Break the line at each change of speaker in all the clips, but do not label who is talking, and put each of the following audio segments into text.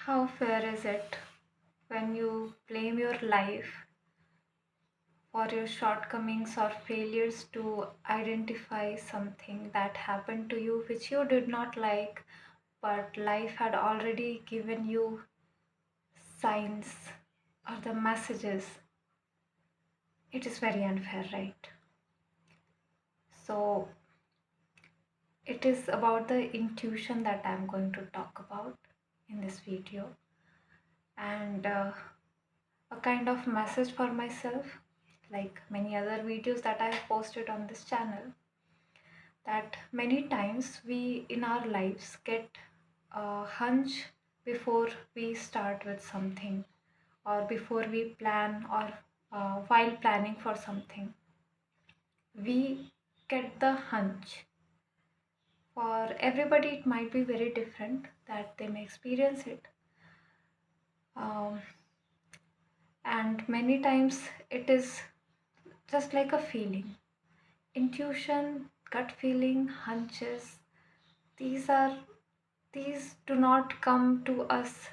How fair is it when you blame your life for your shortcomings or failures to identify something that happened to you which you did not like, but life had already given you signs or the messages? It is very unfair, right? So, it is about the intuition that I'm going to talk about in this video, and a kind of message for myself, like many other videos that I have posted on this channel, that many times we in our lives get a hunch before we start with something, or before we plan, or while planning for something. We get the hunch. For everybody, it might be very different that they may experience it. Um, and many times it is just like a feeling. Intuition, gut feeling, hunches, these are these do not come to us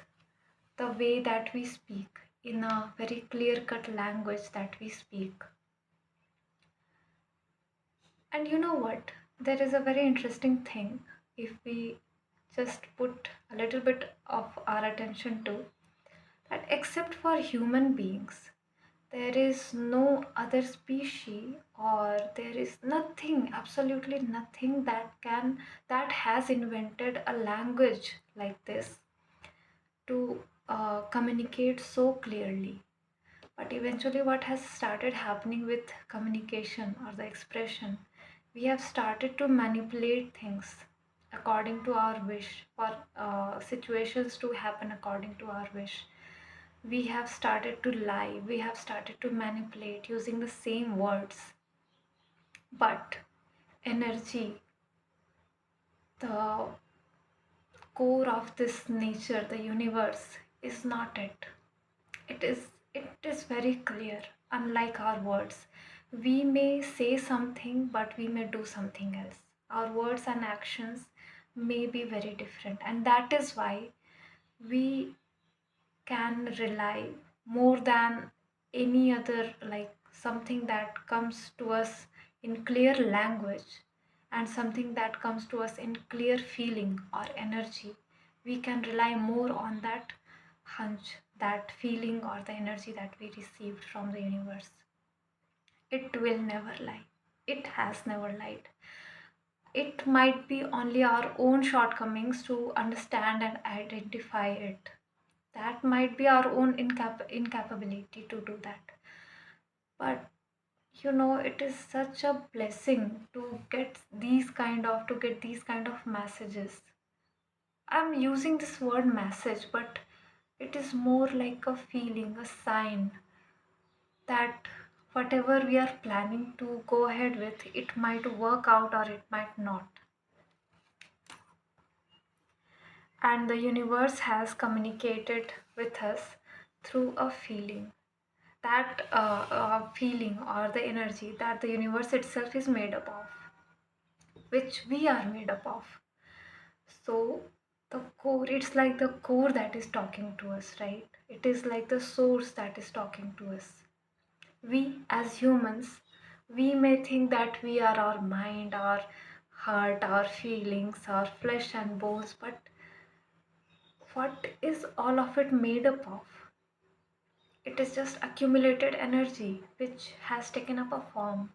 the way that we speak, in a very clear cut language that we speak. And you know what? There is a very interesting thing if we just put a little bit of our attention to that, except for human beings, there is no other species, or there is nothing, absolutely nothing that has invented a language like this to communicate so clearly. But eventually, what has started happening with communication or the expression, we have started to manipulate things according to our wish, for situations to happen according to our wish. We have started to lie, we have started to manipulate using the same words. But energy, the core of this nature, the universe, is not it. It is very clear. Unlike our words, we may say something, but we may do something else. Our words and actions may be very different, and that is why we can rely more than any other, like something that comes to us in clear language and something that comes to us in clear feeling or energy. We can rely more on that hunch, that feeling, or the energy that we received from the universe. It will never lie. It has never lied. It might be only our own shortcomings to understand and identify it. That might be our own incapability to do that. But it is such a blessing to get these kind of messages. I'm using this word message, but it is more like a feeling, a sign that whatever we are planning to go ahead with, it might work out or it might not. And the universe has communicated with us through a feeling. That feeling or the energy that the universe itself is made up of, which we are made up of. So, the core, it's like the core that is talking to us, right? It is like the source that is talking to us. We, as humans, we may think that we are our mind, our heart, our feelings, our flesh and bones, but what is all of it made up of? It is just accumulated energy which has taken up a form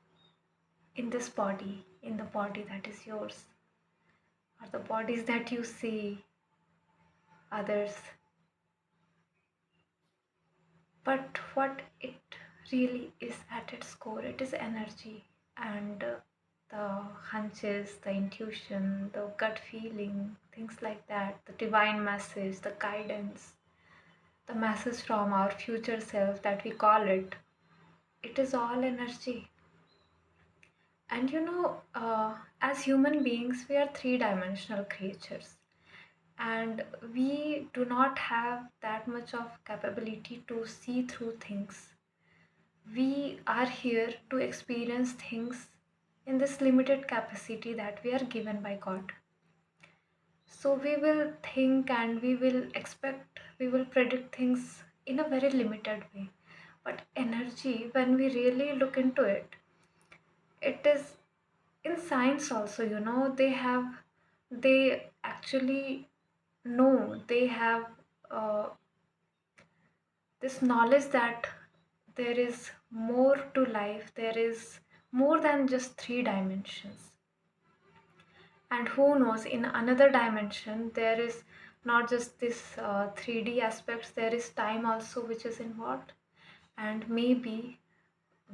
in this body, in the body that is yours, or the bodies that you see others. But what it really is at its core, it is energy. And the hunches, the intuition, the gut feeling, things like that, the divine message, the guidance, the message from our future self that we call it is all energy. And as human beings, we are three-dimensional creatures, and we do not have that much of capability to see through things. We are here to experience things in this limited capacity that we are given by God. So we will think and we will expect we will predict things in a very limited way. But energy, when we really look into it, it is in science also, they actually know, they have uh, this knowledge that there is more to life, there is more than just three dimensions. And who knows, in another dimension, there is not just this 3D aspects, there is time also which is involved. And maybe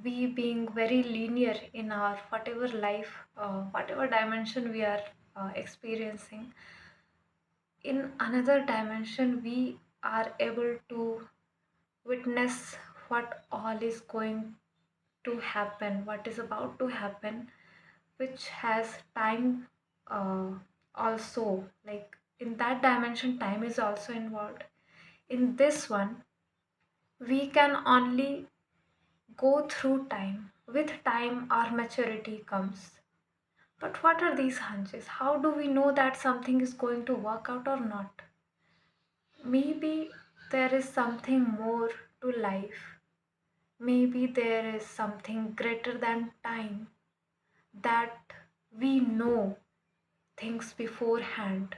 we being very linear in our whatever life, whatever dimension we are experiencing, in another dimension, we are able to witness what all is going to happen, what is about to happen, which has time also. Like in that dimension, time is also involved. In this one, we can only go through time. With time, our maturity comes. But what are these hunches? How do we know that something is going to work out or not? Maybe there is something more to life. Maybe there is something greater than time, that we know things beforehand.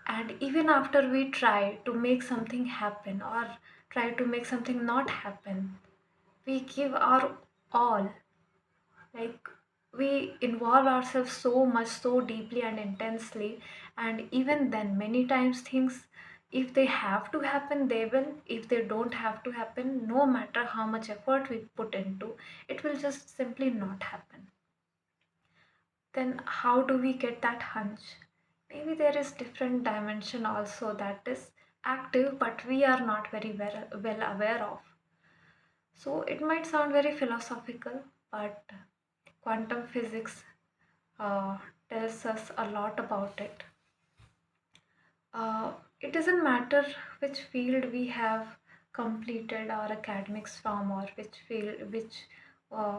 And even after we try to make something happen or try to make something not happen, we give our all. Like, we involve ourselves so much, so deeply and intensely. And even then, many times things, if they have to happen, they will. If they don't have to happen, no matter how much effort we put into, it will just simply not happen. Then how do we get that hunch? Maybe there is different dimension also that is active, but we are not very well aware of. So it might sound very philosophical, but quantum physics uh, tells us a lot about it. It doesn't matter which field we have completed our academics from, or which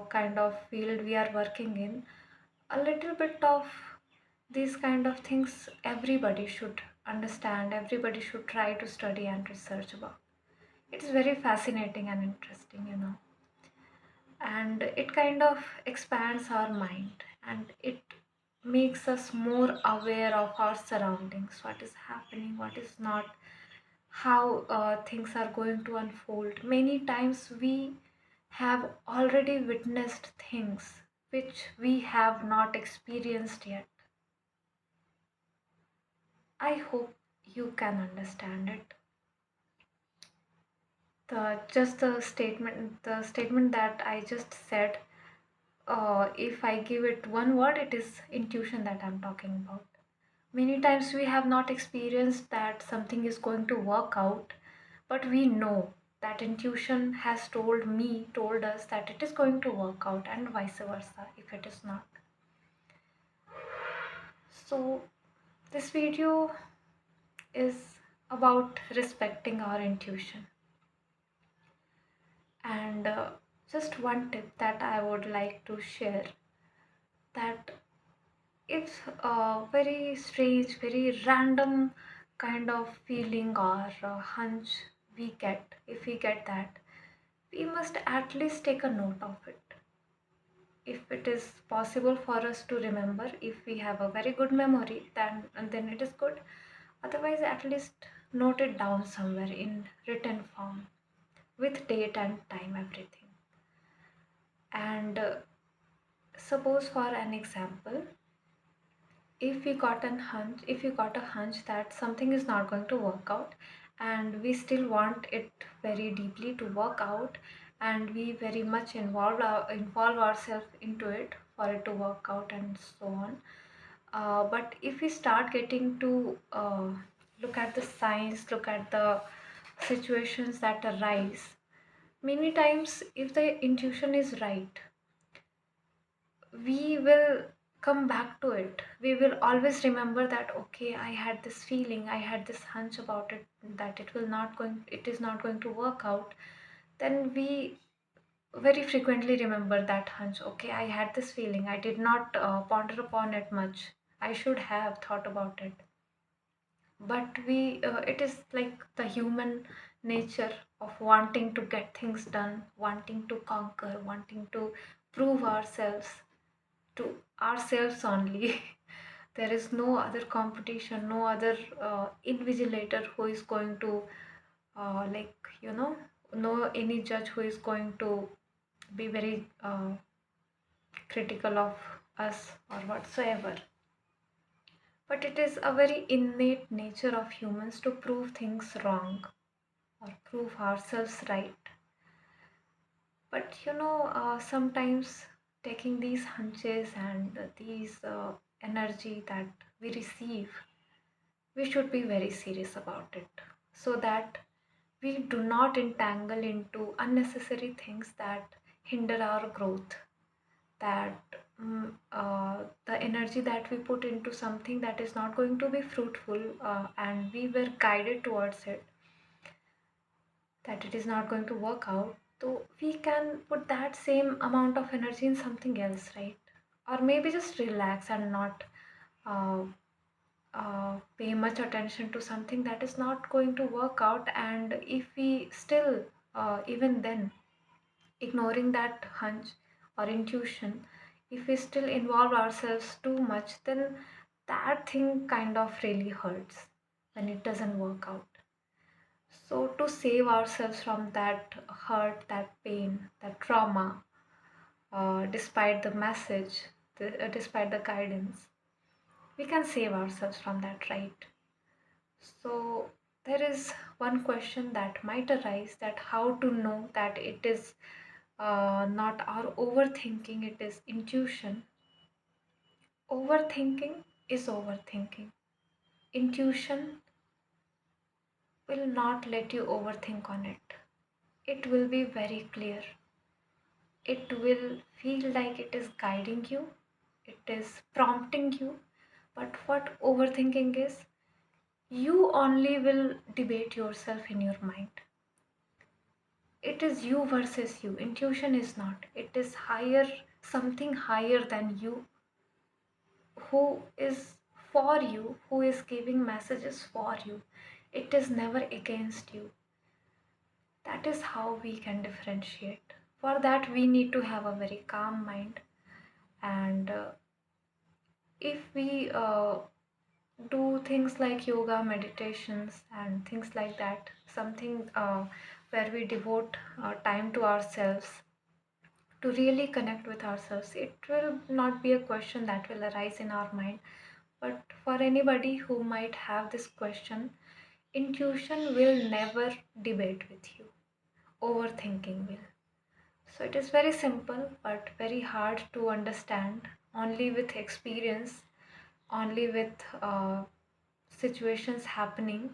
kind of field we are working in. A little bit of these kind of things everybody should understand, everybody should try to study and research about. It is very fascinating and interesting, and it kind of expands our mind, and it makes us more aware of our surroundings, what is happening, what is not, how things are going to unfold. Many times we have already witnessed things which we have not experienced yet. I hope you can understand it. The statement that I just said, if I give it one word, it is intuition that I'm talking about. Many times we have not experienced that something is going to work out, but we know that intuition has told us that it is going to work out, and vice versa if it is not. So, this video is about respecting our intuition. And just one tip that I would like to share, that if a very strange, very random kind of feeling or hunch we get, if we get that, we must at least take a note of it. If it is possible for us to remember, if we have a very good memory, then it is good. Otherwise, at least note it down somewhere in written form with date and time, everything. And suppose, for an example, if you got a hunch that something is not going to work out, and we still want it very deeply to work out, and we very much involve ourselves into it for it to work out and so on. But if we start getting to look at the science, look at the situations that arise, many times if the intuition is right, we will come back to it. We will always remember that, okay, I had this feeling, I had this hunch about it, that it is not going to work out. Then we very frequently remember that hunch. Okay, I had this feeling, I did not ponder upon it much, I should have thought about it. but it is like the human nature of wanting to get things done, wanting to conquer, wanting to prove ourselves to ourselves only. There is no other competition, no other invigilator who is going to like no any judge who is going to be very critical of us or whatsoever. But it is a very innate nature of humans to prove things wrong or prove ourselves right. But sometimes taking these hunches and these energy that we receive, we should be very serious about it so that we do not entangle into unnecessary things that hinder our growth, that the energy that we put into something that is not going to be fruitful, and we were guided towards it, that it is not going to work out, so we can put that same amount of energy in something else, right? Or maybe just relax and not uh, pay much attention to something that is not going to work out. And if we still, even then, ignoring that hunch or intuition, if we still involve ourselves too much, then that thing kind of really hurts when it doesn't work out. So, to save ourselves from that hurt, that pain, that trauma, despite the message, despite the guidance, we can save ourselves from that, right? So, there is one question that might arise, that how to know that it is not our overthinking, it is intuition. Overthinking is overthinking. Intuition will not let you overthink on it. It will be very clear. It will feel like it is guiding you, it is prompting you. But what overthinking is, you only will debate yourself in your mind. It is you versus you. Intuition is not. It is higher, something higher than you, who is for you, who is giving messages for you. It is never against you. That is how we can differentiate. For that, we need to have a very calm mind. And if we do things like yoga, meditations, and things like that, something where we devote time to ourselves, to really connect with ourselves, it will not be a question that will arise in our mind. But for anybody who might have this question, intuition will never debate with you, overthinking will. So it is very simple but very hard to understand. Only with experience, only with situations happening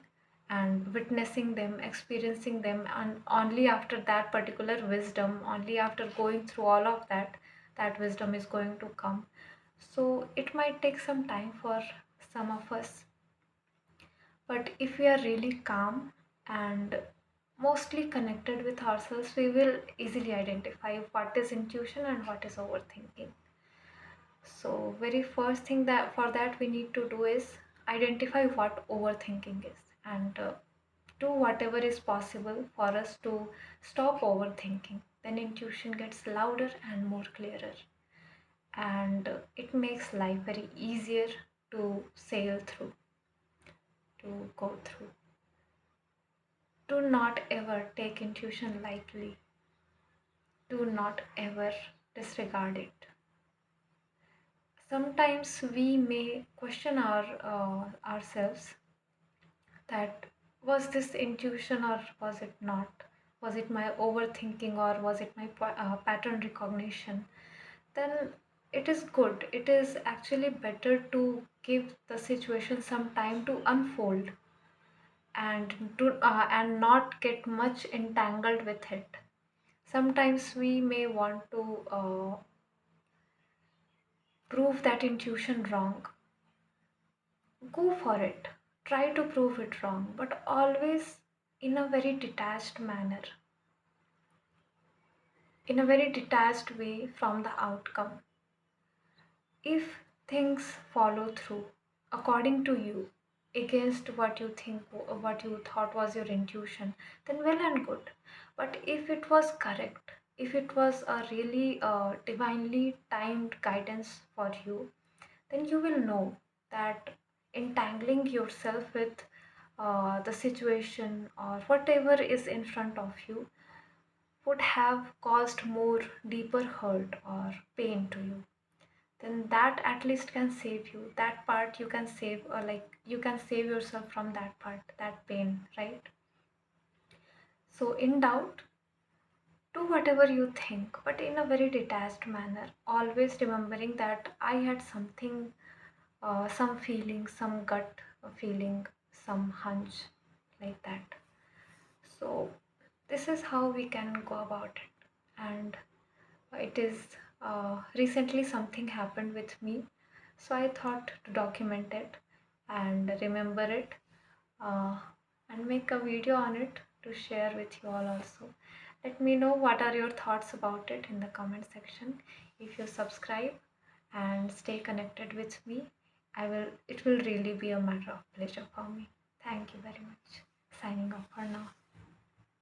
and witnessing them, experiencing them, and only after that particular wisdom, only after going through all of that, that wisdom is going to come. So it might take some time for some of us, but if we are really calm and mostly connected with ourselves, we will easily identify what is intuition and what is overthinking. So, very first thing that for that we need to do is identify what overthinking is, and do whatever is possible for us to stop overthinking. Then intuition gets louder and more clearer, and it makes life very easier to sail through, to go through. Do not ever take intuition lightly. Do not ever disregard it. Sometimes we may question ourselves, that was this intuition or was it not? Was it my overthinking or was it my pattern recognition? Then it is good. It is actually better to give the situation some time to unfold, and not get much entangled with it. Sometimes we may want to prove that intuition wrong. Go for it. Try to prove it wrong, but always in a very detached manner, in a very detached way from the outcome. If things follow through according to you, against what you think, what you thought was your intuition, then well and good. But if it was correct, if it was a really divinely timed guidance for you, then you will know that entangling yourself with the situation or whatever is in front of you would have caused more deeper hurt or pain to you, then that at least can save you. That part you can save, or like you can save yourself from that part, that pain, right? So in doubt, do whatever you think, but in a very detached manner, always remembering that I had something, some feeling, some gut feeling, some hunch, like that. So this is how we can go about it. And it is recently something happened with me, so I thought to document it and remember it, uh, and make a video on it to share with you all also. Let me know what are your thoughts about it in the comment section. If you subscribe and stay connected with me, it will really be a matter of pleasure for me. Thank you very much. Signing off for now.